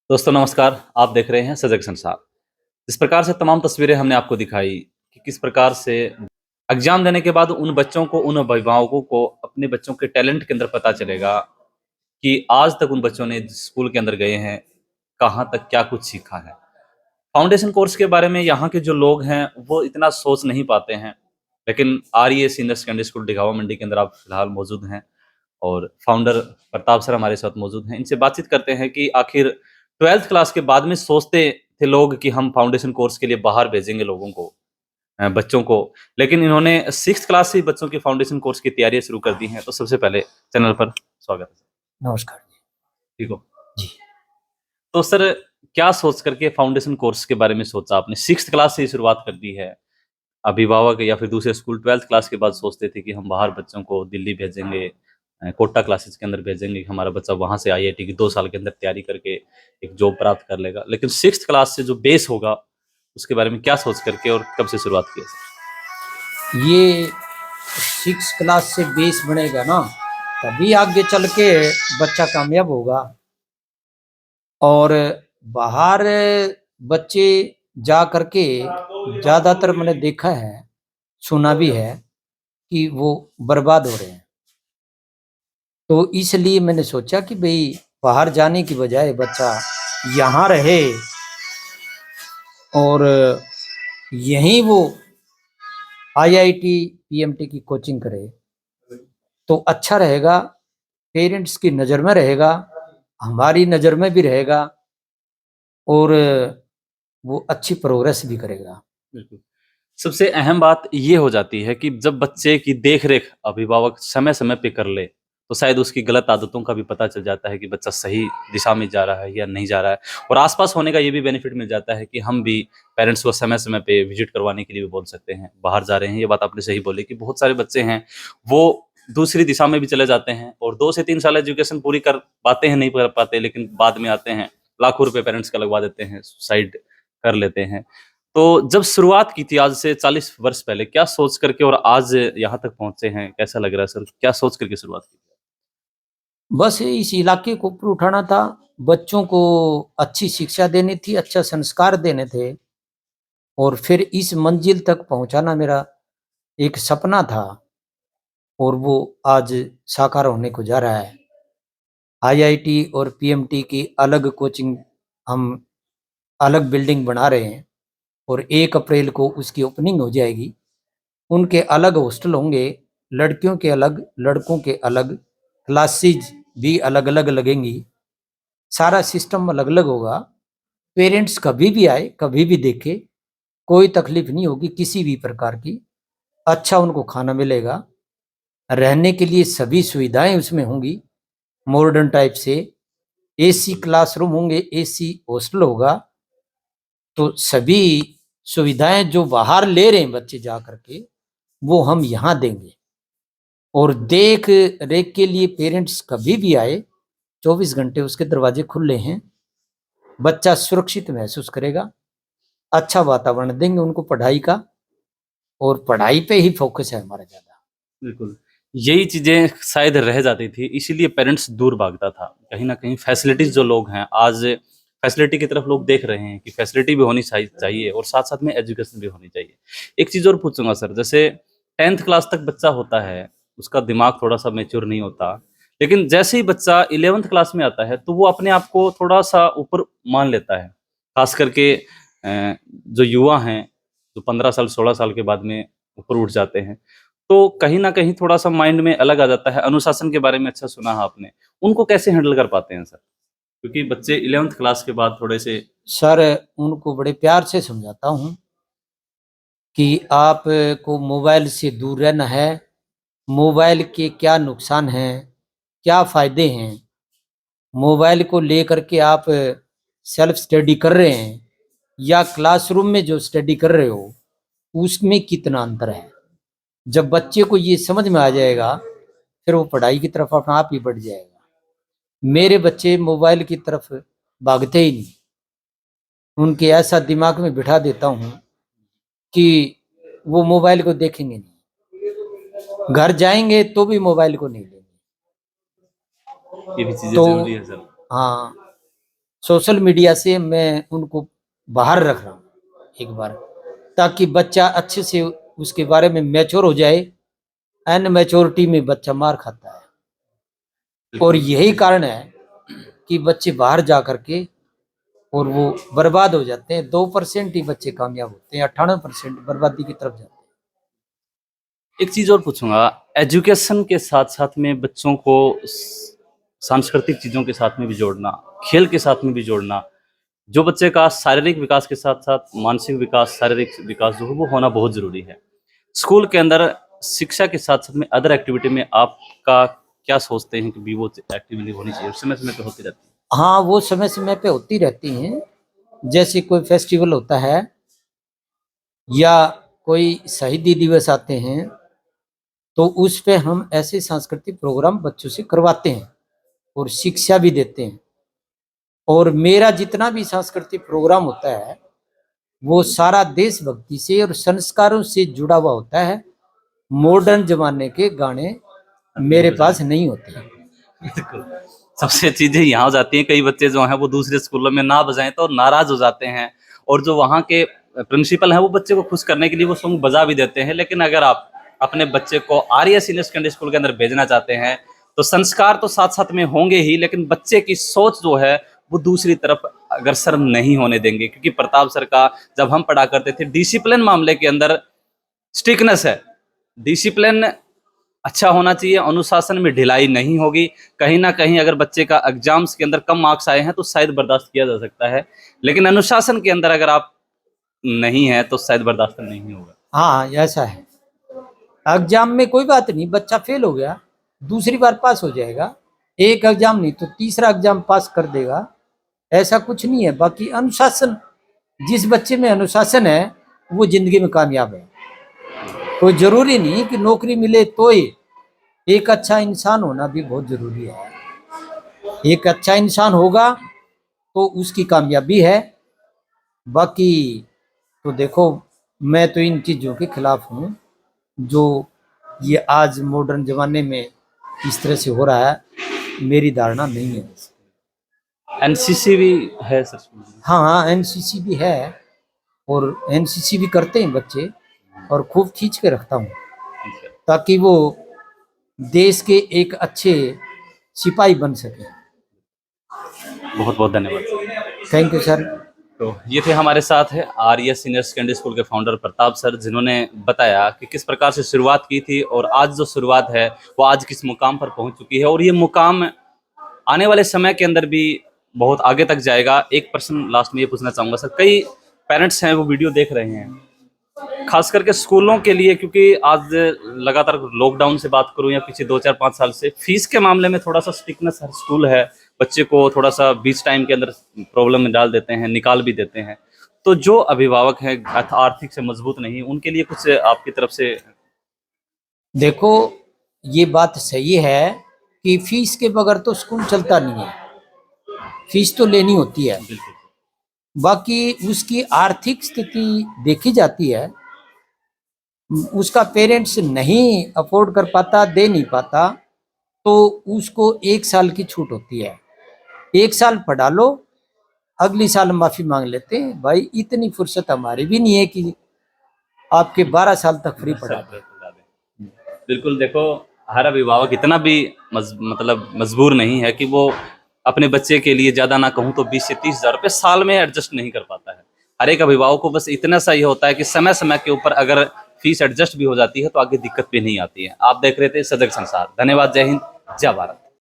दोस्तों नमस्कार, आप देख रहे हैं सजग संसार। जिस प्रकार से तमाम तस्वीरें हमने आपको दिखाई कि किस प्रकार से एग्ज़ाम देने के बाद उन बच्चों को, उन अभिभावकों को अपने बच्चों के टैलेंट के अंदर पता चलेगा कि आज तक उन बच्चों ने जिस स्कूल के अंदर गए हैं, कहाँ तक क्या कुछ सीखा है। फाउंडेशन कोर्स के बारे में यहाँ के जो लोग हैं, वो इतना सोच नहीं पाते हैं। लेकिन आरईए सीनियर सेकेंडरी स्कूल डिघावा मंडी के अंदर आप फिलहाल मौजूद हैं और फाउंडर प्रताप सर हमारे साथ मौजूद हैं। इनसे बातचीत करते हैं कि आखिर 12th क्लास के बाद में सोचते थे लोग कि हम फाउंडेशन कोर्स के लिए बाहर भेजेंगे लोगों को, बच्चों को। लेकिन इन्होंने 6th क्लास से ही बच्चों की फाउंडेशन कोर्स की तैयारियाँ शुरू कर दी हैं। तो सबसे पहले चैनल पर स्वागत है। नमस्कार जी। ठीक हो? जी। तो सर क्या सोच करके फाउंडेशन कोर्स के बारे में सोचा आपने? 6th क्लास से ही शुरुआत कर दी है। अभिभावक या फिर दूसरे स्कूल 12th क्लास के बाद सोचते थे कि हम बाहर बच्चों को दिल्ली भेजेंगे, कोटा क्लासेस के अंदर भेजेंगे कि हमारा बच्चा वहाँ से आईआईटी की 2 साल के अंदर तैयारी करके एक जॉब प्राप्त कर लेगा। लेकिन 6th क्लास से जो बेस होगा, उसके बारे में क्या सोच करके और कब से शुरुआत की है सर? ये 6 क्लास से बेस बनेगा ना, तभी आगे चल के बच्चा कामयाब होगा। और बाहर बच्चे जा करके ज़्यादातर मैंने देखा है, सुना भी है कि वो बर्बाद हो रहे हैं। तो इसलिए मैंने सोचा कि भाई बाहर जाने की बजाय बच्चा यहाँ रहे और यहीं वो आईआईटी, पीएमटी की कोचिंग करे तो अच्छा रहेगा। पेरेंट्स की नज़र में रहेगा, हमारी नज़र में भी रहेगा और वो अच्छी प्रोग्रेस भी करेगा। बिल्कुल। सबसे अहम बात ये हो जाती है कि जब बच्चे की देख-रेख अभिभावक समय-समय पे कर ले, तो शायद उसकी गलत आदतों का भी पता चल जाता है कि बच्चा सही दिशा में जा रहा है या नहीं जा रहा है। और आस-पास होने का ये भी बेनिफिट मिल जाता है कि हम भी पेरेंट्स को समय-समय पे विज़िट करवाने के लिए भी बोल सकते हैं। बाहर जा रहे हैं, ये बात आपने सही बोली कि बहुत सारे बच्चे हैं, वो दूसरी दिशा में भी चले जाते हैं और 2 से 3 साल एजुकेशन पूरी कर पाते हैं, नहीं कर पाते, लेकिन बाद में आते हैं, लाखों रुपए पेरेंट्स का लगवा देते हैं, सुसाइड कर लेते हैं। तो जब शुरुआत की थी आज से 40 वर्ष पहले, क्या सोच करके और आज यहाँ तक पहुँचे हैं, कैसा लग रहा है सर? क्या सोच करके शुरुआत की? बस इस इलाके को ऊपर उठाना था, बच्चों को अच्छी शिक्षा देनी थी, अच्छा संस्कार देने थे और फिर इस मंजिल तक पहुंचाना मेरा एक सपना था और वो आज साकार होने को जा रहा है। आईआईटी और पीएमटी की अलग कोचिंग हम अलग बिल्डिंग बना रहे हैं और 1 अप्रैल को उसकी ओपनिंग हो जाएगी। उनके अलग हॉस्टल होंगे, लड़कियों के अलग, लड़कों के अलग, क्लासेज भी अलग-अलग लगेंगी। सारा सिस्टम अलग-अलग होगा। पेरेंट्स कभी भी आए, कभी भी देखे, कोई तकलीफ नहीं होगी किसी भी प्रकार की। अच्छा उनको खाना मिलेगा, रहने के लिए सभी सुविधाएँ उसमें होंगी, मॉडर्न टाइप से। एसी क्लासरूम होंगे, एसी हॉस्टल होगा, तो सभी सुविधाएँ जो बाहर ले रहे हैं बच्चे जा कर के, वो हम यहाँ देंगे। और देख रेख के लिए पेरेंट्स कभी भी आए, 24 घंटे उसके दरवाजे खुले हैं। बच्चा सुरक्षित महसूस करेगा, अच्छा वातावरण देंगे उनको पढ़ाई का और पढ़ाई पे ही फोकस है हमारा ज़्यादा। बिल्कुल, यही चीज़ें शायद रह जाती थी, इसीलिए पेरेंट्स दूर भागता था। कहीं न कहीं फैसिलिटीज़ जो लोग हैं, आज फैसिलिटी की तरफ लोग देख रहे हैं कि फैसिलिटी भी होनी चाहिए और साथ-साथ में एजुकेशन भी होनी चाहिए। एक चीज़ और पूछूँगा सर, जैसे 10th क्लास तक बच्चा होता है, उसका दिमाग थोड़ा-सा मैच्योर नहीं होता, लेकिन जैसे ही बच्चा 11th क्लास में आता है, तो वो अपने आप को थोड़ा-सा ऊपर मान लेता है। ख़ास करके जो युवा हैं, जो 15 साल, 16 साल के बाद में ऊपर उठ जाते हैं, तो कहीं न कहीं थोड़ा-सा माइंड में अलग आ जाता है। अनुशासन के बारे में अच्छा सुना है आपने। उनको कैसे हैंडल कर पाते हैं सर? क्योंकि बच्चे 11th क्लास के बाद थोड़े से सर उनको बड़े प्यार से समझाता हूँ कि आपको मोबाइल से दूर रहना है, मोबाइल के क्या नुकसान हैं, क्या फ़ायदे हैं, मोबाइल को लेकर के आप सेल्फ स्टडी कर रहे हैं या क्लासरूम में जो स्टडी कर रहे हो, उसमें कितना अंतर है। जब बच्चे को ये समझ में आ जाएगा, फिर वो पढ़ाई की तरफ अपना आप ही बढ़ जाएगा। मेरे बच्चे मोबाइल की तरफ भागते ही नहीं, उनके ऐसा दिमाग में बिठा देता हूँ कि वो मोबाइल को देखेंगे नहीं, घर जाएंगे तो भी मोबाइल को नहीं लेंगे। ये भी चीज़ें तो ज़रूरी है सर। हाँ, सोशल मीडिया से मैं उनको बाहर रख रहा हूँ एक बार, ताकि बच्चा अच्छे से उसके बारे में मैच्योर हो जाए। अनमैच्योरिटी में बच्चा मार खाता है, और यही कारण है कि बच्चे बाहर जा करके और वो बर्बाद हो जाते हैं। 2% ही बच्चे कामयाब होते हैं, 98% बर्बादी की तरफ जाते हैं। एक चीज़ और पूछूंगा, एजुकेशन के साथ साथ में बच्चों को सांस्कृतिक चीज़ों के साथ में भी जोड़ना, खेल के साथ में भी जोड़ना, जो बच्चे का शारीरिक विकास के साथ साथ मानसिक विकास, शारीरिक विकास जो है वो होना बहुत ज़रूरी है। स्कूल के अंदर शिक्षा के साथ साथ में अदर एक्टिविटी में आपका क्या सोचते हैं कि भी वो एक्टिविटी होनी चाहिए, समय समय पे होती रहती है? हाँ, वो समय समय पे होती रहती हैं। जैसे कोई फेस्टिवल होता है या कोई शहीदी दिवस आते हैं, तो उस पे हम ऐसे सांस्कृतिक प्रोग्राम बच्चों से करवाते हैं और शिक्षा भी देते हैं। और मेरा जितना भी सांस्कृतिक प्रोग्राम होता है वो सारा देशभक्ति से और संस्कारों से जुड़ा हुआ होता है। मॉडर्न जमाने के गाने मेरे पास नहीं होते हैं। बिल्कुल। सबसे चीज़ें यहाँ हो जाती हैं, कई बच्चे जो हैं वो दूसरे स्कूलों में ना बजाएँ तो नाराज़ हो जाते हैं, और जो वहाँ के प्रिंसिपल हैं वो बच्चे को खुश करने के लिए वो सॉन्ग बजा भी देते हैं। लेकिन अगर आप अपने बच्चे को आर्य सीनियर सेकेंडरी स्कूल के अंदर भेजना चाहते हैं, तो संस्कार तो साथ-साथ में होंगे ही, लेकिन बच्चे की सोच जो है वो दूसरी तरफ अग्रसर नहीं होने देंगे। क्योंकि प्रताप सर का जब हम पढ़ा करते थे, डिसिप्लिन मामले के अंदर स्ट्रिक्टनेस है, डिसिप्लिन अच्छा होना चाहिए, अनुशासन में ढिलाई नहीं होगी। कहीं न कहीं अगर बच्चे का एग्ज़ाम्स के अंदर कम मार्क्स आए हैं तो शायद बर्दाश्त किया जा सकता है, लेकिन अनुशासन के अंदर अगर आप नहीं हैं तो शायद बर्दाश्त नहीं होगा। हाँ, ऐसा है। एग्जाम में कोई बात नहीं, बच्चा फेल हो गया, दूसरी बार पास हो जाएगा। एक एग्जाम नहीं तो तीसरा एग्जाम पास कर देगा, ऐसा कुछ नहीं है। बाकी अनुशासन, जिस बच्चे में अनुशासन है वो जिंदगी में कामयाब है। कोई जरूरी नहीं कि नौकरी मिले तो ही, एक अच्छा इंसान होना भी बहुत जरूरी है। एक अच्छा इंसान होगा तो उसकी कामयाबी है। बाकी तो देखो, मैं तो इन चीज़ों के खिलाफ हूँ जो ये आज मॉडर्न ज़माने में इस तरह से हो रहा है। मेरी धारणा नहीं है। एनसीसी भी है सर? हाँ हाँ, एनसीसी भी है और एनसीसी भी करते हैं बच्चे, और खूब खींच के रखता हूँ ताकि वो देश के एक अच्छे सिपाही बन सके। बहुत बहुत धन्यवाद। Thank you sir. तो ये थे हमारे साथ है आर्य सीनियर सेकेंडरी स्कूल के फाउंडर प्रताप सर, जिन्होंने बताया कि किस प्रकार से शुरुआत की थी और आज जो शुरुआत है वो आज किस मुकाम पर पहुंच चुकी है, और ये मुकाम आने वाले समय के अंदर भी बहुत आगे तक जाएगा। एक प्रश्न लास्ट में ये पूछना चाहूँगा सर, कई पेरेंट्स हैं वो वीडियो देख रहे हैं, खास करके स्कूलों के लिए, क्योंकि आज लगातार लॉकडाउन से बात करूं या पिछले 2-4-5 साल से फीस के मामले में थोड़ा सा स्ट्रिक्टनेस हर स्कूल है, बच्चे को थोड़ा सा बीच टाइम के अंदर प्रॉब्लम में डाल देते हैं, निकाल भी देते हैं। तो जो अभिभावक हैं आर्थिक से मजबूत नहीं, उनके लिए कुछ आपकी तरफ से? देखो, ये बात सही है कि फीस के बगैर तो स्कूल चलता नहीं है, फीस तो लेनी होती है। बाकी उसकी आर्थिक स्थिति देखी जाती है, उसका पेरेंट्स नहीं अफोर्ड कर पाता, दे नहीं पाता, तो उसको 1 साल की छूट होती है। 1 साल पढ़ा लो, अगली साल माफी मांग लेते हैं। भाई इतनी फुर्सत हमारी भी नहीं है कि आपके 12 साल तक फ्री पढ़ा दें। बिल्कुल, देखो हर अभिभावक इतना भी मतलब मजबूर नहीं है कि वो अपने बच्चे के लिए ज़्यादा ना कहूँ तो 20 से 30 हज़ार रुपये साल में एडजस्ट नहीं कर पाता है। हर एक अभिभावक को बस इतना सा ही होता है कि समय समय के ऊपर अगर फीस एडजस्ट भी हो जाती है तो आगे दिक्कत भी नहीं आती है। आप देख रहे थे सजग संसार। धन्यवाद। जय हिंद, जय भारत।